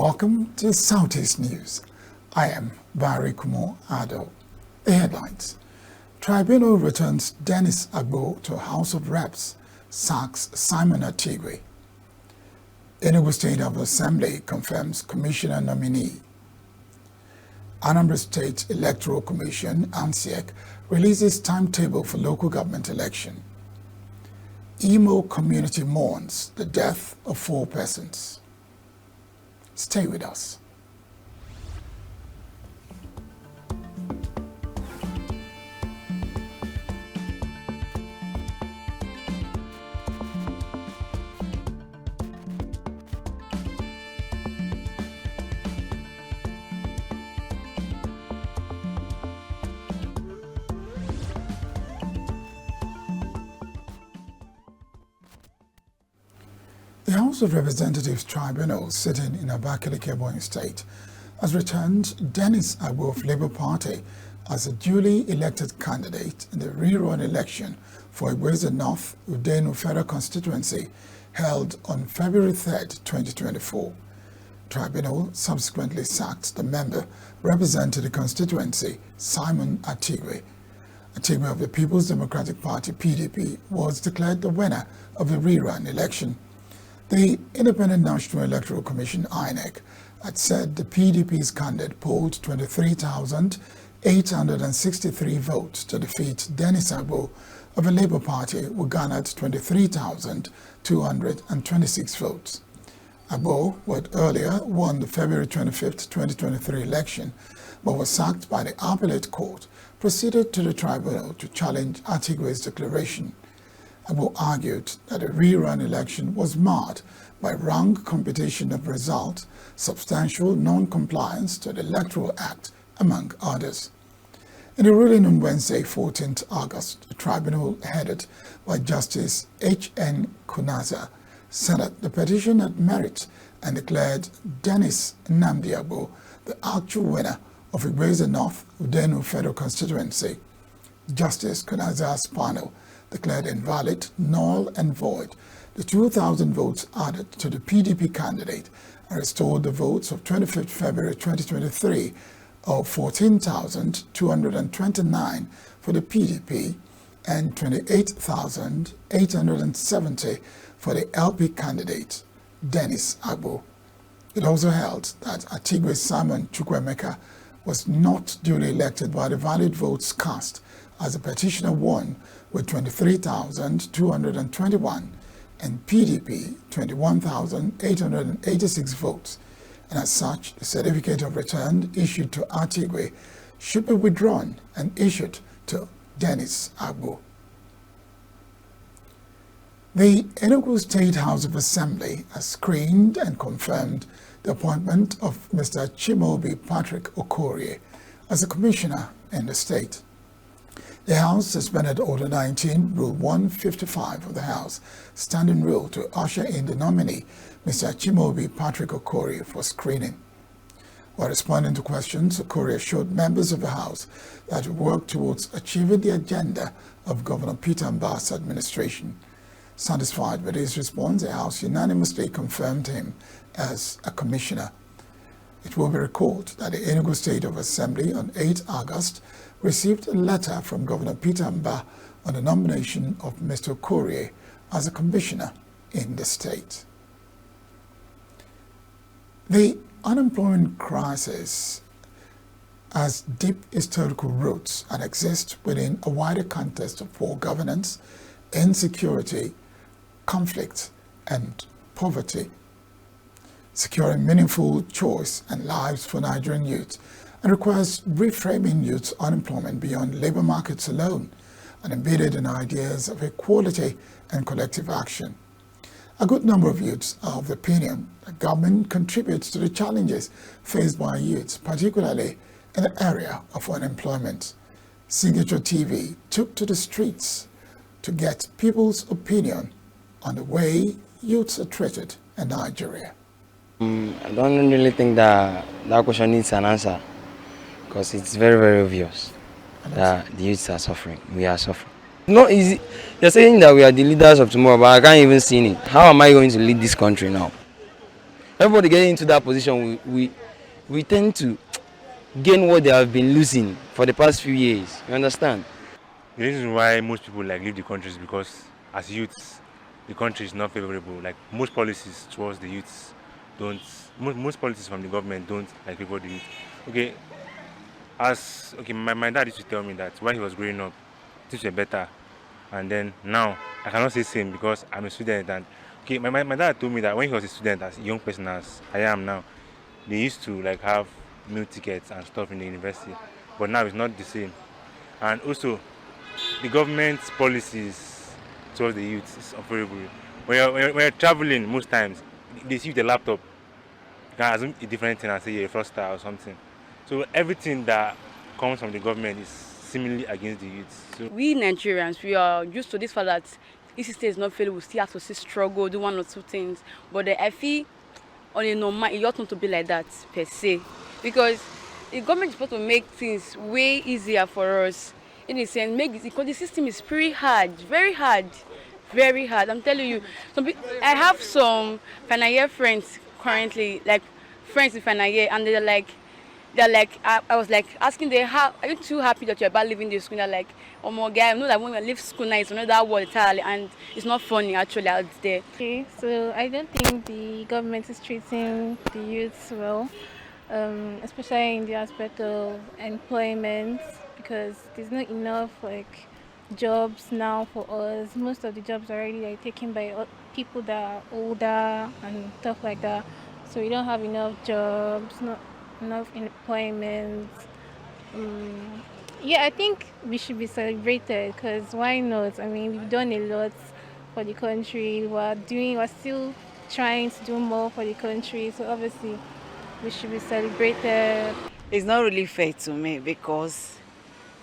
Welcome to Southeast News. I am Barry Kumo Ado. The headlines. Tribunal returns Dennis Agbo to House of Reps, sacks Simon Atigwe. Enugu State House of Assembly confirms Commissioner nominee. Anambra State Electoral Commission, ANSEC, releases timetable for local government election. Imo community mourns the death of 4 persons. Stay with us. The House of Representatives Tribunal, sitting in Abakaliki, Ebonyi State, has returned Dennis Agbo of Labour Party as a duly elected candidate in the rerun election for Igweze North Udenu Federal Constituency held on February 3, 2024. Tribunal subsequently sacked the member representing the constituency, Simon Atigwe. Atigwe of the People's Democratic Party, PDP, was declared the winner of the rerun election. The Independent National Electoral Commission, INEC, had said the PDP's candidate polled 23,863 votes to defeat Dennis Agbo of the Labour Party, who garnered 23,226 votes. Agbo, who had earlier won the February 25, 2023 election, but was sacked by the appellate court, proceeded to the tribunal to challenge Atigwe's declaration. Agbo argued that the rerun election was marred by wrong computation of results, substantial non-compliance to the Electoral Act, among others. In a ruling on Wednesday, 14th August, the tribunal headed by Justice H.N. Kunaza said the petition had merit and declared Dennis Nnamdi Agbo the actual winner of Igweze North Udenu Federal Constituency. Justice Kunaza's panel declared invalid, null and void the 2,000 votes added to the PDP candidate and restored the votes of 25th February 2023 of 14,229 for the PDP and 28,870 for the LP candidate, Dennis Agbo. It also held that Atigwe Simon Chukwemeka was not duly elected by the valid votes cast, as the petitioner won with 23,221 and PDP 21,886 votes, and as such, the certificate of return issued to Atigwe should be withdrawn and issued to Dennis Agbo. The Enugu State House of Assembly has screened and confirmed the appointment of Mr. Chimobi Patrick Okorie as a commissioner in the state. The House suspended Order 19, Rule 155 of the House, standing rule to usher in the nominee, Mr. Chimobi Patrick Okorie, for screening. While responding to questions, Okorie assured members of the House that he worked towards achieving the agenda of Governor Peter Mbah's administration. Satisfied with his response, the House unanimously confirmed him as a commissioner. It will be recalled that the Enugu State of Assembly on 8 August received a letter from Governor Peter Mbah on the nomination of Mr. Okorie as a commissioner in the state. The unemployment crisis has deep historical roots and exists within a wider context of poor governance, insecurity, conflict, and poverty. Securing meaningful choice and lives for Nigerian youth and requires reframing youth unemployment beyond labor markets alone and embedded in ideas of equality and collective action. A good number of youths are of the opinion that government contributes to the challenges faced by youths, particularly in the area of unemployment. Signature TV took to the streets to get people's opinion on the way youths are treated in Nigeria. I don't really think that question needs an answer, because it's very, very obvious that the youths are suffering. We are suffering. It's not easy. You're saying that we are the leaders of tomorrow, but I can't even see it. How am I going to lead this country now? everybody getting into that position, we tend to gain what they have been losing for the past few years. You understand? The reason why most people like leave the country is because as youths, the country is not favorable. Like most policies towards the youths don't. Most policies from the government don't like favor the youth. Okay, my dad used to tell me that when he was growing up, things were better, and then now I cannot say same because I'm a student. And okay, my dad told me that when he was a student, as a young person as I am now, they used to like have meal tickets and stuff in the university, but now it's not the same. And also, the government's policies towards the youth is unfavorable. When you're traveling, most times they see you with a laptop. You can assume a different thing and say you're a fraudster or something. So everything that comes from the government is seemingly against the youth. So we Nigerians, we are used to this fact that if state is not failing, we still have to see struggle, do one or two things. But I feel on a normal, it ought not to be like that per se, because the government is supposed to make things way easier for us. In a sense, because the system is pretty hard, very hard, very hard. I'm telling you, I have some final year friends currently, like friends in final year, and they're like, I was like asking them, how are you too happy that you're about leaving the school? They're like, oh my God, I know that when we leave school now, it's another world entirely, and it's not funny actually out there. Okay, so I don't think the government is treating the youths well, especially in the aspect of employment, because there's not enough like jobs now for us. Most of the jobs are already like taken by people that are older and stuff like that. So we don't have enough jobs, not enough employment. Yeah, I think we should be celebrated, because why not? I mean, we've done a lot for the country. We're still trying to do more for the country. So obviously, we should be celebrated. It's not really fair to me because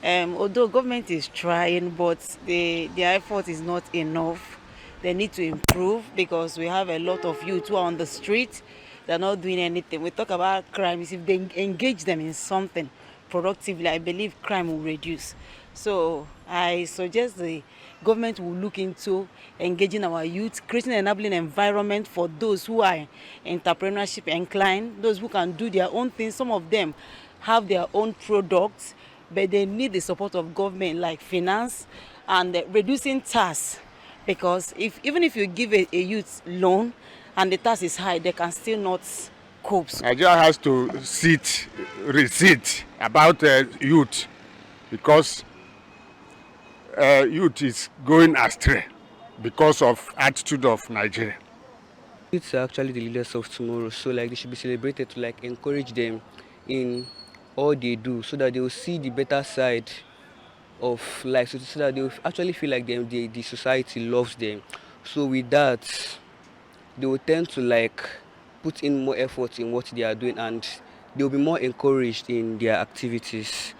although government is trying, but their effort is not enough. They need to improve because we have a lot of youth who are on the street. They're not doing anything. We talk about crimes. If they engage them in something productively, I believe crime will reduce. So I suggest the government will look into engaging our youth, creating an enabling environment for those who are entrepreneurship inclined, those who can do their own things. Some of them have their own products, but they need the support of government, like finance and reducing tax. Because even if you give a youth loan and the tax is high, they can still not cope. Nigeria has to recede about youth, because youth is going astray because of attitude of Nigeria. Youths are actually the leaders of tomorrow, so like they should be celebrated to like encourage them in all they do, so that they will see the better side of life, so that they will actually feel like the society loves them. So with that, they will tend to like put in more effort in what they are doing, and they will be more encouraged in their activities.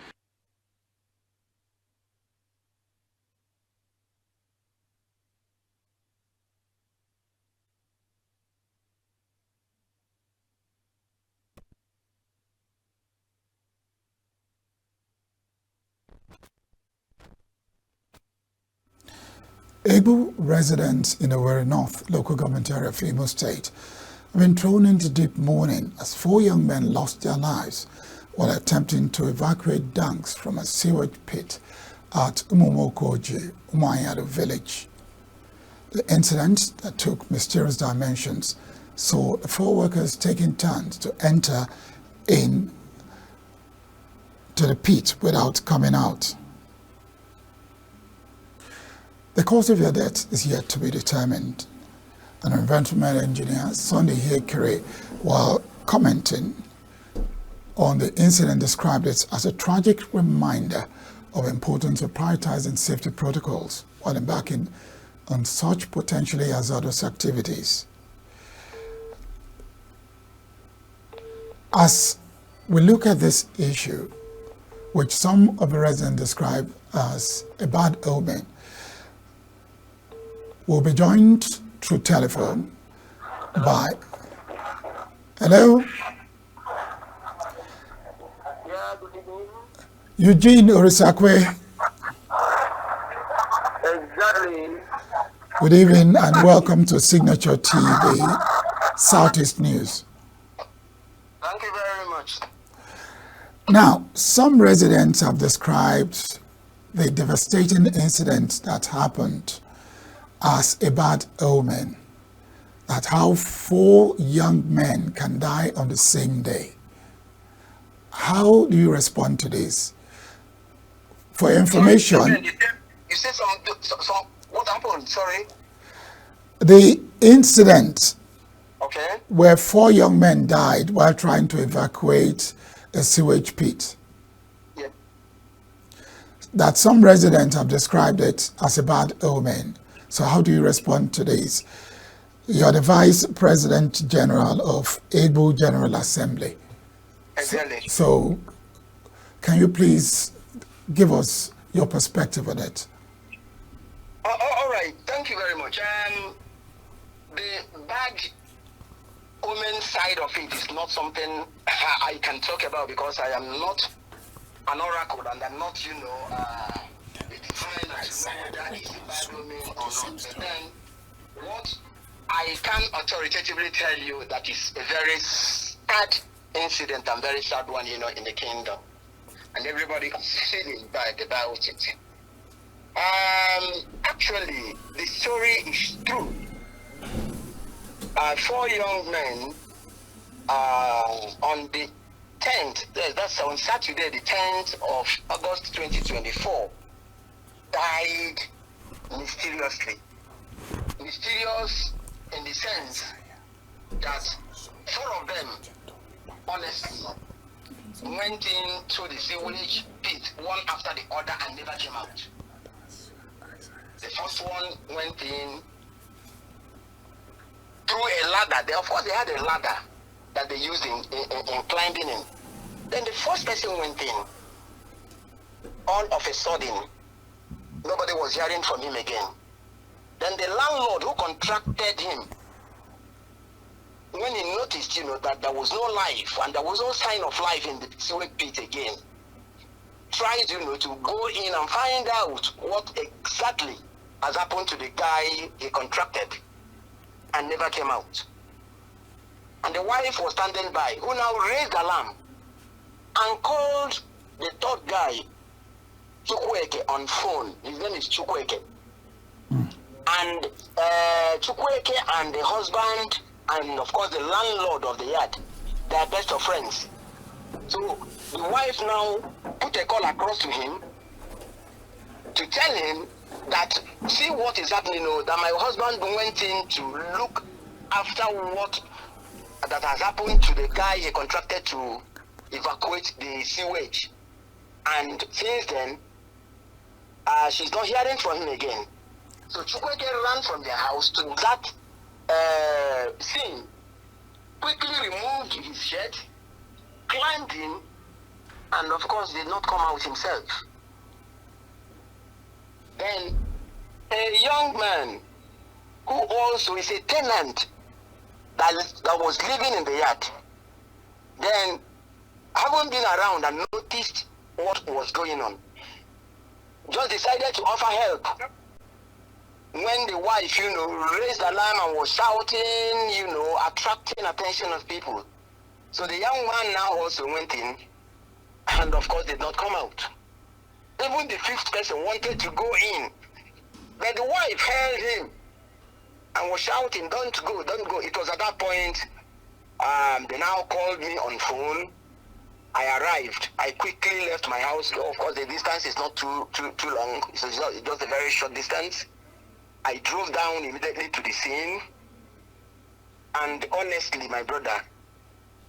Able residents in the Owerri North local government area of Imo State have been thrown into deep mourning as 4 young men lost their lives while attempting to evacuate dunks from a sewage pit at Umumokoji, Umuayado village. The incident that took mysterious dimensions saw the 4 workers taking turns to enter in to the pit without coming out. The cause of their death is yet to be determined. An environmental engineer, Sunday Hekere, while commenting on the incident, described it as a tragic reminder of the importance of prioritizing safety protocols while embarking on such potentially hazardous activities. As we look at this issue, which some of the residents describe as a bad omen, we'll be joined through telephone by, hello? Yeah, good evening. Eugene Orisakwe. Exactly. Good evening and welcome to Signature TV Southeast News. Now, some residents have described the devastating incident that happened as a bad omen. That how 4 young men can die on the same day. How do you respond to this? For information, You said some what happened? Sorry. the incident Okay. where 4 young men died while trying to evacuate a sewage pit. Yeah. That some residents have described it as a bad omen. So how do you respond to this? You're the Vice President General of Igbo General Assembly. Exactly. So can you please give us your perspective on it? All right. Thank you very much. The bad omen side of it is not something I can talk about because I am not an oracle and I'm not, a divine and to know whether it's a bad omen or not. But then, what I can authoritatively tell you that is a very sad incident and very sad one, in the kingdom. And everybody is feeling bad about it. Actually, the story is true. 4 young men on the 10th, that's on Saturday, the 10th of August 2024, died mysteriously. Mysterious in the sense that 4 of them, honestly, went into the sewage pit one after the other and never came out. The first one went in through a ladder. Of course, they had a ladder that they used in climbing in. Then the first person went in. All of a sudden, nobody was hearing from him again. Then the landlord who contracted him, when he noticed, that there was no life and there was no sign of life in the sewage pit again, tried, to go in and find out what exactly has happened to the guy he contracted and never came out. And the wife was standing by, who now raised alarm and called the 3rd guy, Chukwueke, on phone. His name is Chukwueke. And Chukwueke and the husband and of course the landlord of the yard, they are best of friends. So the wife now put a call across to him to tell him that, see what is happening, that my husband went in to look after what that has happened to the guy he contracted to evacuate the sewage. And since then, she's not hearing from him again. So Chukwueke ran from their house to that scene, quickly removed his shirt, climbed in, and of course did not come out himself. Then a young man who also is a tenant that was living in the yard, then having been around and noticed what was going on, just decided to offer help. When the wife, raised alarm and was shouting, attracting attention of people. So the young man now also went in and of course did not come out. Even the 5th person wanted to go in, but the wife held him and was shouting, don't go, don't go. It was at that point, they now called me on phone. I arrived. I quickly left my house. Of course, the distance is not too long. It's just a very short distance. I drove down immediately to the scene. And honestly, my brother,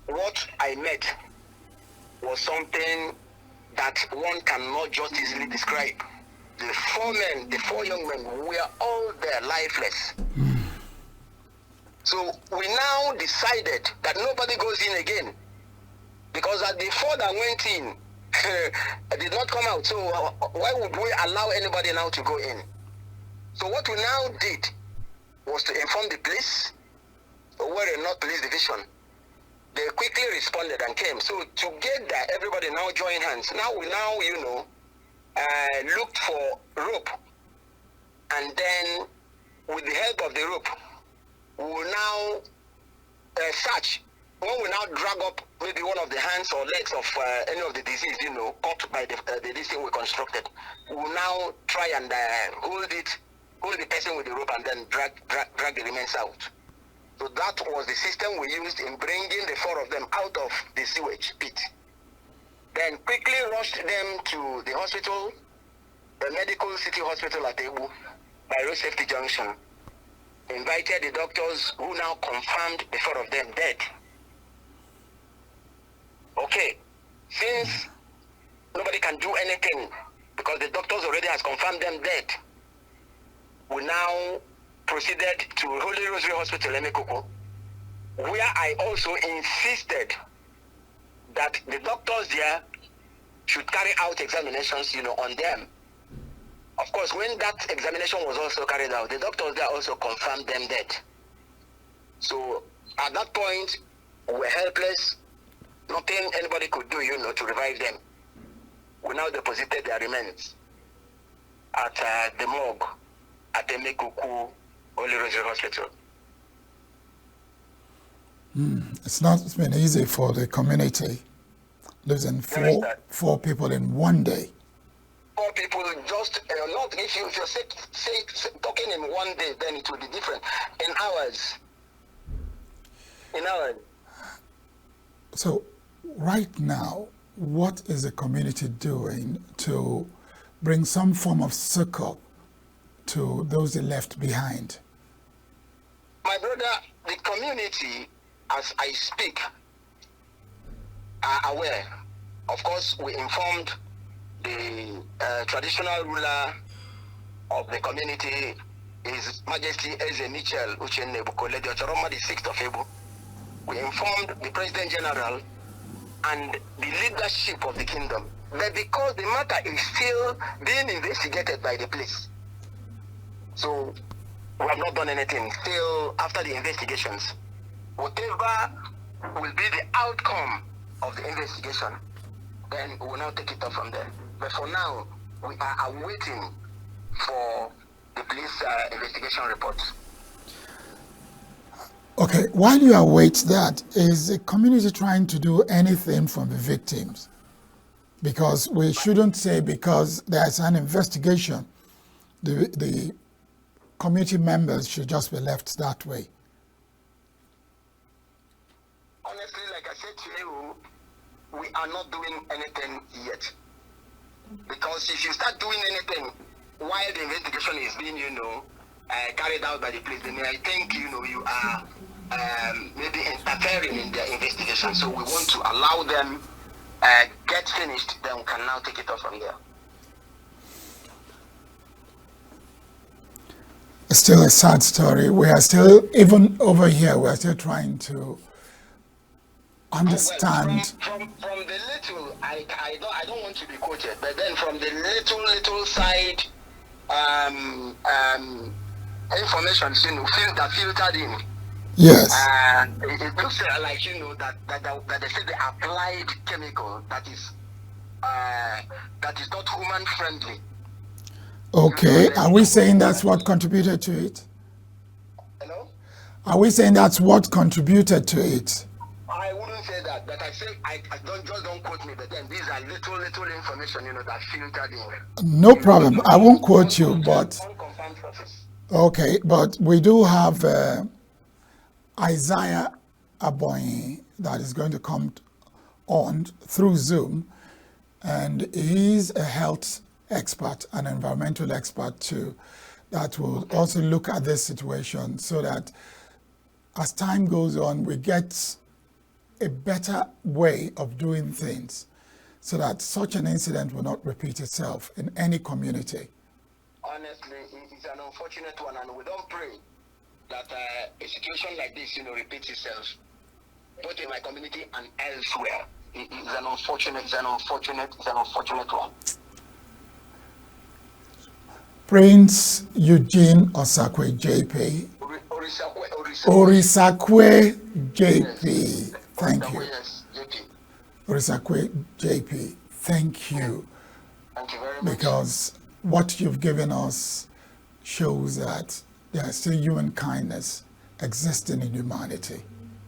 what I met was something that one cannot just easily describe. The 4 young men were all there lifeless. So we now decided that nobody goes in again, because the 4 that went in did not come out. So why would we allow anybody now to go in? So what we now did was to inform the police, Owerri North Police Division. They quickly responded and came. So together, everybody now joined hands. Now we looked for rope, and then with the help of the rope, we will now search when we now drag up maybe one of the hands or legs of any of the disease, you know, caught by the this thing we constructed, we'll now try and hold the person with the rope and then drag the remains out. So that was the system we used in bringing the 4 of them out of the sewage pit. Then quickly rushed them to the hospital, the medical city hospital at Ebu, by Road Safety Junction. Invited the doctors who now confirmed the 4 of them dead. Okay, since nobody can do anything because the doctors already has confirmed them dead, we now proceeded to Holy Rosary Hospital, Emekoko, where I also insisted that the doctors there should carry out examinations, you know, on them. Of course, when that examination was also carried out, the doctors there also confirmed them dead. So at that point, we were helpless. Nothing anybody could do, you know, to revive them. We now deposited their remains at the morgue at the Emekuku Holy Rosary Hospital. It's not been easy for the community losing four people in one day. 4 people just not if you're talking in one day, then it will be different. In hours. So right now, what is the community doing to bring some form of succor to those they left behind? My brother, the community, as I speak, are aware. Of course, we informed the traditional ruler of the community, His Majesty Eze Michel Uchenne Bukole, the Ochoroma, the 6th of April. We informed the President General and the leadership of the kingdom. But because the matter is still being investigated by the police, so we have not done anything still after the investigations. Whatever will be the outcome of the investigation, then we will now take it up from there. But for now, we are awaiting for the police investigation reports. Okay, while you await that, is the community trying to do anything from the victims? Because we shouldn't say because there's an investigation, the community members should just be left that way. Honestly, like I said to you, we are not doing anything yet. Because if you start doing anything while the investigation is being, carried out by the police, then I think, you are maybe interfering in their investigation. So we want to allow them get finished, then we can now take it off from there. It's still a sad story. We are still, even over here, we are still trying to understand. Well, from the little, I don't want to be quoted, but then from the little side information, that filtered in. Yes. It looks like that they say the applied chemical that is not human friendly. Okay. Are we saying that's what contributed to it? Hello? Are we saying that's what contributed to it? I wouldn't say that, but I say I don't quote me. But then these are little information, that filtered in. No problem. I won't quote you, but Unconfirmed sources. okay. But we do have Isaiah Aboyi that is going to come on through Zoom, and he's a health expert, an environmental expert too, that will also look at this situation so that as time goes on, we get a better way of doing things so that such an incident will not repeat itself in any community. Honestly, it's an unfortunate one, and we don't pray that a situation like this, repeats itself, both in my community and elsewhere. It's an unfortunate one. Prince Eugene Orisakwe JP. Orisakwe JP. Yes. Thank you. Yes, JP. Orisakwe JP. Thank you. Thank you very much. Because what you've given us shows that there is still human kindness existing in humanity.